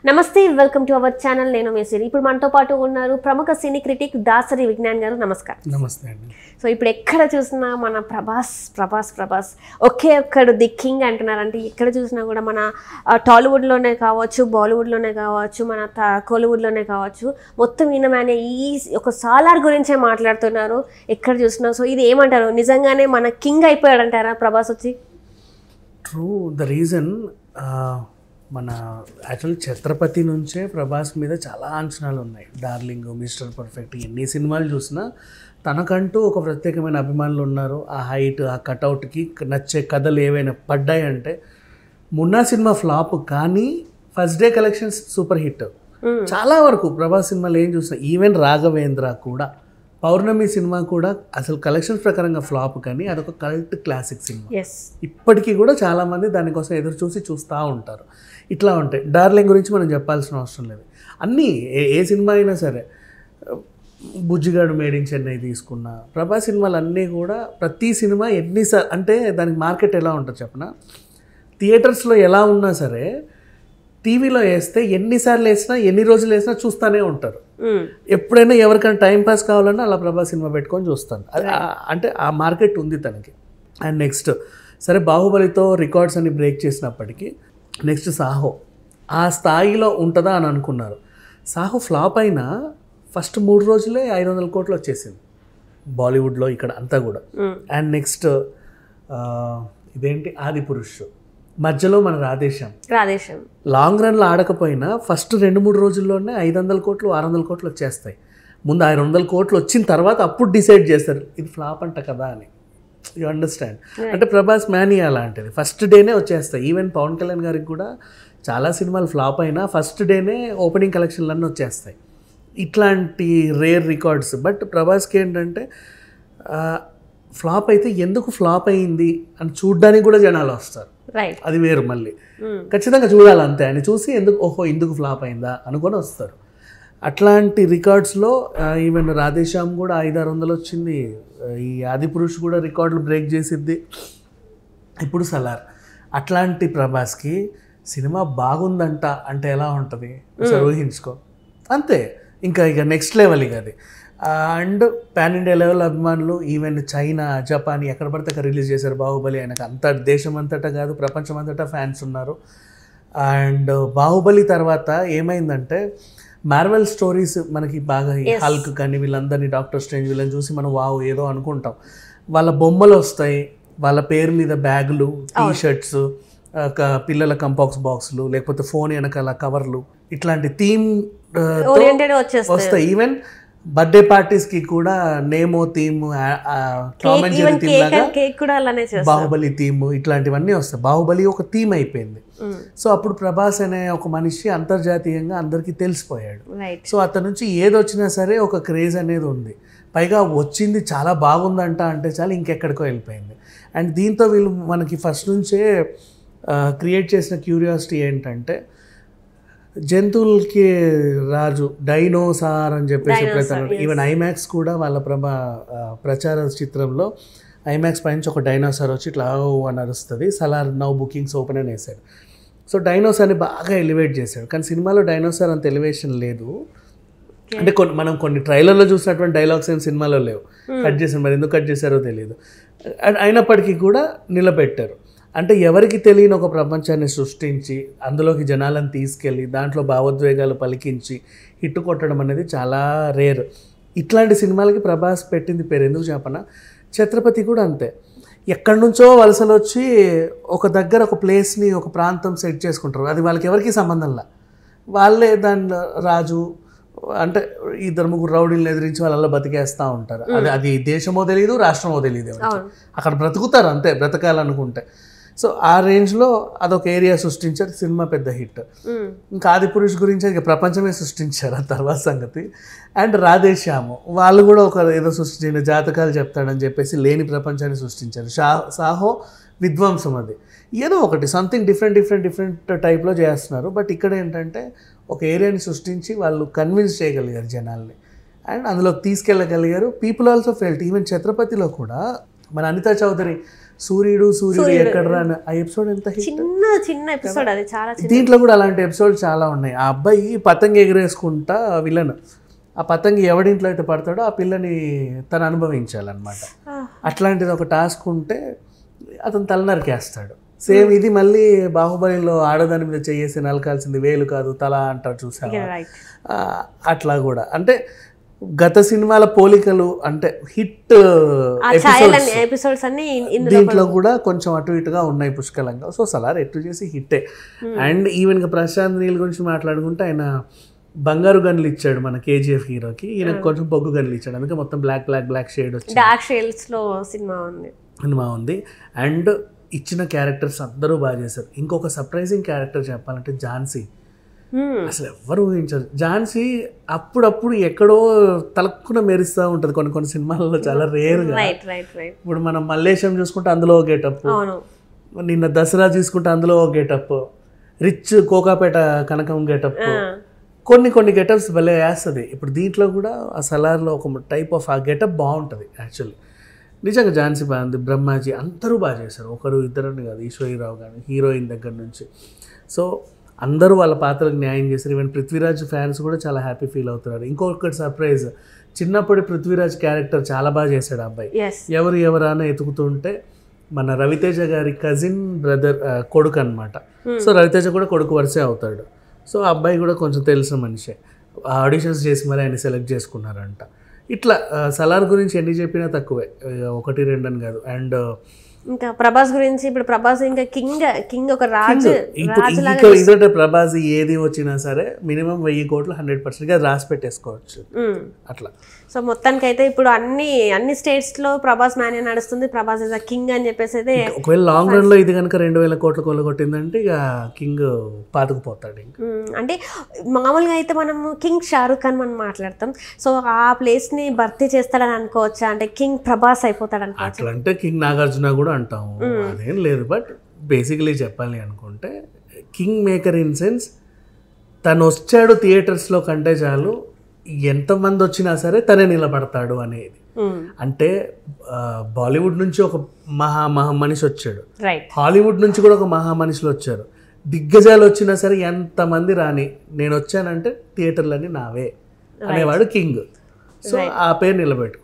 నమస్తే, welcome to our channel. నేను మీ సిరి. ఇప్పుడు మనతో పాటు ఉన్నారు ప్రముఖ సినీ క్రిటిక్ దాసరి విజ్ఞాన్ గారు. నమస్కారం. నమస్తే అండి. సో ఇప్పుడు ఎక్కడ చూసినా మన ప్రభాస్ ఒకే ఒక్కడు ది కింగ్ అంటున్నారు. అంటే ఎక్కడ చూసినా కూడా మన టాలీవుడ్లోనే కావచ్చు, బాలీవుడ్లోనే కావచ్చు, మన కోలీవుడ్లోనే కావచ్చు, మొత్తం ఈయన ఈ ఒక సాలార్ గురించే మాట్లాడుతున్నారు ఎక్కడ చూసినా. సో ఇది ఏమంటారు, నిజంగానే మన కింగ్ అయిపోయాడంటారా ప్రభాస్ వచ్చి? ట్రూ. ద రీజన్ మన యాక్చువల్ ఛత్రపతి నుంచే ప్రభాస్ మీద చాలా అంచనాలు ఉన్నాయి. డార్లింగ్, మిస్టర్ పర్ఫెక్ట్, ఎన్ని సినిమాలు చూసినా తనకంటూ ఒక ప్రత్యేకమైన అభిమానులు ఉన్నారు. ఆ హైట్, ఆ కటౌట్కి నచ్చే కథలు ఏవైనా పడ్డాయంటే, మున్నా సినిమా ఫ్లాప్ కానీ first day collections super hit. చాలా వరకు ప్రభాస్ సినిమాలు ఏం చూసినా, ఈవెన్ రాఘవేంద్ర కూడా, పౌర్ణమి సినిమా కూడా అసలు కలెక్షన్స్ ప్రకారంగా ఫ్లాప్ కానీ అదొక కల్ట్ క్లాసిక్ సినిమా. ఇప్పటికీ కూడా చాలామంది దానికోసం ఎదురు చూస్తూ ఉంటారు. ఇట్లా ఉంటాయి. డార్లింగ్ గురించి మనం చెప్పాల్సిన అవసరం లేదు. అన్నీ ఏ సినిమా అయినా సరే, బుజ్జిగాడు మేడ్ ఇన్ చెన్నై తీసుకున్న ప్రభాస్ సినిమాలు అన్నీ కూడా ప్రతి సినిమా ఎన్నిసార్లు అంటే దానికి మార్కెట్ ఎలా ఉంటుంది చెప్పనా, థియేటర్స్లో ఎలా ఉన్నా సరే టీవీలో వేస్తే ఎన్నిసార్లు వేసినా ఎన్ని రోజులు వేసినా చూస్తూనే ఉంటారు. ఎప్పుడైనా ఎవరికైనా టైం పాస్ కావాలన్నా అలా ప్రభాస్ సినిమా పెట్టుకొని చూస్తాను. అంటే ఆ మార్కెట్ ఉంది తనకి. అండ్ నెక్స్ట్ సరే బాహుబలితో రికార్డ్స్ అన్ని బ్రేక్ చేసినప్పటికీ నెక్స్ట్ సాహో ఆ స్థాయిలో ఉంటుందా అని అనుకున్నారు. సాహో ఫ్లాప్ అయినా ఫస్ట్ 3 రోజులే 500 కోట్లు వచ్చేసింది బాలీవుడ్లో, ఇక్కడ అంతా కూడా. అండ్ నెక్స్ట్ ఇదేంటి ఆదిపురుష్, మధ్యలో మన రాధేశ్యామ్ లాంగ్ రన్లో ఆడకపోయినా ఫస్ట్ 2-3 రోజుల్లోనే 500 కోట్లు 600 కోట్లు వచ్చేస్తాయి. ముందు 500 కోట్లు వచ్చిన తర్వాత అప్పుడు డిసైడ్ చేస్తారు ఇది ఫ్లాప్ అంట కదా అని. You understand? అంటే ప్రభాస్ మ్యానియా అలాంటిది, ఫస్ట్ డేనే వచ్చేస్తాయి. ఈవెన్ పవన్ కళ్యాణ్ గారికి కూడా చాలా సినిమాలు ఫ్లాప్ అయినా ఫస్ట్ డేనే ఓపెనింగ్ కలెక్షన్లన్నీ వచ్చేస్తాయి. ఇట్లాంటి రేర్ రికార్డ్స్. బట్ ప్రభాస్కి ఏంటంటే ఫ్లాప్ అయితే ఎందుకు ఫ్లాప్ అయింది అని చూడ్డానికి కూడా జనాలు వస్తారు. అది వేరు. మళ్ళీ ఖచ్చితంగా చూడాలి అంతే. అని చూసి ఎందుకు ఫ్లాప్ అయిందా అనుకొని వస్తారు. అట్లాంటి రికార్డ్స్లో ఈవెన్ రాధేశ్యామ్ కూడా 500-600 వచ్చింది. ఈ ఆదిపురుష్ కూడా రికార్డులు బ్రేక్ చేసిద్ది. ఇప్పుడు సలార్. అట్లాంటి ప్రభాస్కి సినిమా బాగుందంట అంటే ఎలా ఉంటుంది ఊహించుకో. అంతే. ఇక నెక్స్ట్ లెవెల్ ఇక అది. అండ్ పాన్ ఇండియా లెవెల్ అభిమానులు, ఈవెన్ చైనా, జపాన్ ఎక్కడ పడితే అక్కడ రిలీజ్ చేశారు బాహుబలి. ఆయనకు అంత దేశం అంతటా కాదు, ప్రపంచం అంతటా ఫ్యాన్స్ ఉన్నారు. అండ్ బాహుబలి తర్వాత ఏమైందంటే మార్వెల్ స్టోరీస్ మనకి బాగా, హల్క్ కానీ వీళ్ళందరినీ, డాక్టర్ స్ట్రేంజ్ వీళ్ళని చూసి మనం వావ్ ఏదో అనుకుంటాం. వాళ్ళ బొమ్మలు వస్తాయి, వాళ్ళ పేరు మీద బ్యాగులు, టీషర్ట్స్, పిల్లల కంపాక్స్ బాక్సులు, లేకపోతే ఫోన్ వెనకాల కవర్లు, ఇట్లాంటి థీమ్ వస్తాయి. ఈవెన్ బర్త్డే పార్టీస్కి కూడా నేమో theme, Tom and Jerry theme లాగా బాహుబలి థీమ్, ఇట్లాంటివన్నీ వస్తాయి. బాహుబలి ఒక థీమ్ అయిపోయింది. సో అప్పుడు ప్రభాస్ అనే ఒక మనిషి అంతర్జాతీయంగా అందరికీ తెలిసిపోయాడు. సో అతని నుంచి ఏదొచ్చినా సరే ఒక క్రేజ్ అనేది ఉంది. పైగా వచ్చింది చాలా బాగుందంట అంటే చాలా ఇంకెక్కడికో వెళ్ళిపోయింది. అండ్ దీంతో వీళ్ళు మనకి ఫస్ట్ నుంచే క్రియేట్ చేసిన క్యూరియాసిటీ ఏంటంటే, జంతువులకి రాజు డైనోసార్ అని చెప్పేసి ఎప్పుడైతే ఈవెన్ ఐమాక్స్ కూడా వాళ్ళ ప్రచార చిత్రంలో ఐమాక్స్ పైన ఒక డైనోసార్ వచ్చి ఇట్లా అని అరుస్తుంది, సలార్ నౌ బుకింగ్స్ ఓపెన్ అని వేశాడు. సో డైనోసార్ని బాగా ఎలివేట్ చేశాడు. కానీ సినిమాలో డైనోసార్ అంత ఎలివేషన్ లేదు. అంటే మనం కొన్ని ట్రైలర్లో చూసినటువంటి డైలాగ్స్ ఏం సినిమాలో లేవు. కట్ చేశారు, మరి ఎందుకు కట్ చేశారో తెలియదు. అయినప్పటికీ కూడా నిలబెట్టారు. అంటే ఎవరికి తెలియని ఒక ప్రపంచాన్ని సృష్టించి అందులోకి జనాలను తీసుకెళ్ళి దాంట్లో భావోద్వేగాలు పలికించి హిట్ కొట్టడం అనేది చాలా రేర్. ఇట్లాంటి సినిమాలకి ప్రభాస్ పెట్టింది పేరు. ఎందుకు చెప్పనా, ఛత్రపతి కూడా అంతే. ఎక్కడి నుంచో వలసలు వచ్చి ఒక దగ్గర ఒక ప్లేస్ని, ఒక ప్రాంతం సెట్ చేసుకుంటారు. అది వాళ్ళకి ఎవరికి సంబంధంలా, వాళ్ళే దాని రాజు అంటే 2-3 రౌడీలను ఎదిరించి వాళ్ళల్లో బతికేస్తూ ఉంటారు. అది దేశమో తెలియదు, రాష్ట్రమో తెలియదు, అక్కడ బ్రతుకుతారు అంతే, బ్రతకాలనుకుంటే. సో ఆ రేంజ్లో అదొక ఏరియా సృష్టించారు. సినిమా పెద్ద హిట్. ఇంకా ఆదిపురుష్ గురించి ఇక ప్రపంచమే సృష్టించారు ఆ తర్వాత సంగతి. అండ్ రాధేశ్యామ్ వాళ్ళు కూడా ఒక ఏదో సృష్టించిన జాతకాలు చెప్తాడని చెప్పేసి లేని ప్రపంచాన్ని సృష్టించారు. సాహో విధ్వంసం, అది ఏదో ఒకటి సంథింగ్ డిఫరెంట్ టైప్లో చేస్తున్నారు. బట్ ఇక్కడ ఏంటంటే ఒక ఏరియాని సృష్టించి వాళ్ళు కన్విన్స్ చేయగలిగారు జనాల్ని, అండ్ అందులోకి తీసుకెళ్ళగలిగారు. People also felt. ఈవెన్ ఛత్రపతిలో కూడా మన అనితా చౌదరి సూర్యుడు ఎక్కడరా అని ఆ ఎపిసోడ్ ఎంత hit. చిన్న ఎపిసోడ్ అది, చాలా దీంట్లో కూడా అలాంటి ఎపిసోడ్ చాలా ఉన్నాయి. ఆ అబ్బాయి పతంగి ఎగరేసుకుంటా విలన్, ఆ పతంగి ఎవడింట్లో అయితే పడతాడో ఆ పిల్లని తను అనుభవించాలన్నమాట. అట్లాంటిది ఒక టాస్క్ ఉంటే అతను తల నరికేస్తాడు. సేమ్ ఇది మళ్ళీ బాహుబలిలో ఆడదాని మీద చేసి నలకాల్సింది వేలు కాదు తల అంటారు చూసావా, అట్లా కూడా. అంటే గత సినిమాల పోలికలు, అంటే హిట్ ఎపిసోడ్స్ అన్ని దీంట్లో కూడా కొంచెం అటు ఇటుగా ఉన్నాయి పుష్కలంగా. సో సలార్ ఎటు చేసి హిట్టే. అండ్ ఈవెన్గా ప్రశాంత్ నీల్ గురించి మాట్లాడుకుంటే ఆయన బంగారు గన్లు ఇచ్చాడు మన కేజీఎఫ్ హీరోకి, ఈయన కొంచెం బొగ్గు గన్లు ఇచ్చాడు. అందుకే మొత్తం బ్లాక్ షేడ్ వచ్చి డార్క్ షేడ్స్ లో సినిమా ఉంది. అండ్ ఇచ్చిన క్యారెక్టర్స్ అందరూ బాగా చేశారు. ఇంకొక సర్ప్రైజింగ్ క్యారెక్టర్ చెప్పాలంటే ఝాన్సీ. అసలు ఎవరు ఊహించారు. ఝాన్సీ అప్పుడప్పుడు ఎక్కడో తలక్కున మెరుస్తూ ఉంటుంది కొన్ని సినిమాలలో, చాలా రేర్గా. ఇప్పుడు మనం మల్లేశం చూసుకుంటే అందులో ఒక గెటప్, నిన్న దసరా చూసుకుంటే అందులో ఒక గెటప్, రిచ్ కోకాపేట కనకం గెటప్, కొన్ని గెటప్స్ భలే వేస్తుంది. ఇప్పుడు దీంట్లో కూడా ఆ సలార్లో ఒక టైప్ ఆఫ్ ఆ గెటప్ బాగుంటుంది యాక్చువల్లీ. నిజంగా ఝాన్సీ బాగుంది, బ్రహ్మాజీ అందరూ బాగా చేశారు. ఒకరు ఇద్దరని కాదు, ఈశ్వరీరావు కానీ హీరోయిన్ దగ్గర నుంచి. సో అందరూ వాళ్ళ పాత్రలకు న్యాయం చేశారు. ఈవెన్ పృథ్వీరాజ్ ఫ్యాన్స్ కూడా చాలా హ్యాపీ ఫీల్ అవుతున్నారు. ఇంకొకటి సర్ప్రైజ్, చిన్నప్పటి పృథ్వీరాజ్ క్యారెక్టర్ చాలా బాగా చేశాడు ఆ అబ్బాయి. ఎవరా అని ఎతుకుతుంటే మన రవితేజ గారి కజిన్ బ్రదర్ కొడుకు అనమాట. సో రవితేజ కూడా కొడుకు వరుసే అవుతాడు. సో ఆ అబ్బాయి కూడా కొంచెం తెలిసిన మనిషే. ఆడిషన్స్ చేసి మరి ఆయన సెలెక్ట్ చేసుకున్నారంట. ఇట్లా సలార్ గురించి ఎన్ని చెప్పినా తక్కువే, 1-2 అని కాదు. అండ్ ఇంకా ప్రభాస్ గురించి, ఇప్పుడు ప్రభాస్ ఇంకా కింగ్ ఒక రాజు. ఇదంటే ప్రభాస్ ఏది వచ్చినా సరే మినిమం 1000 కోట్లు 100%గా రాసి పెట్టేసుకోవచ్చు అట్లా. సో మొత్తానికి అయితే ఇప్పుడు అన్ని స్టేట్స్ లో ప్రభాస్ మ్యానే నడుస్తుంది. ప్రభాస్ ఇస్ కింగ్ అని చెప్పేసి అయితే, ఒకవేళ లాంగ్ రన్ లో ఇది కనుక 2000 కోట్ల కొల్లగొట్టిందంటే ఇక కింగ్ పాతుకుపోతాడు. అంటే మామూలుగా అయితే మనము కింగ్ షారూక్ ఖాన్ మనం మాట్లాడతాం. సో ఆ ప్లేస్ ని భర్తీ చేస్తాడని అనుకోవచ్చా? అంటే కింగ్ ప్రభాస్ అయిపోతాడు అనుకోవచ్చు. అట్లా అంటే కింగ్ నాగార్జున కూడా అంటాము, అదేం లేదు. బట్ బేసికలీ చెప్పాలి అనుకుంటే కింగ్ మేకర్ ఇన్ సెన్స్ తను వచ్చాడు థియేటర్స్లో కంటే చాలు, ఎంతమంది వచ్చినా సరే తనే నిలబడతాడు అనేది. అంటే బాలీవుడ్ నుంచి ఒక మహా మనిషి వచ్చాడు, హాలీవుడ్ నుంచి కూడా ఒక మహా మనుషులు వచ్చారు, దిగ్గజాలు వచ్చినా సరే ఎంతమంది రాని నేను వచ్చానంటే థియేటర్లన్నీ నావే అనేవాడు కింగ్. సో ఆ పేరు నిలబెట్టుకున్నాడు.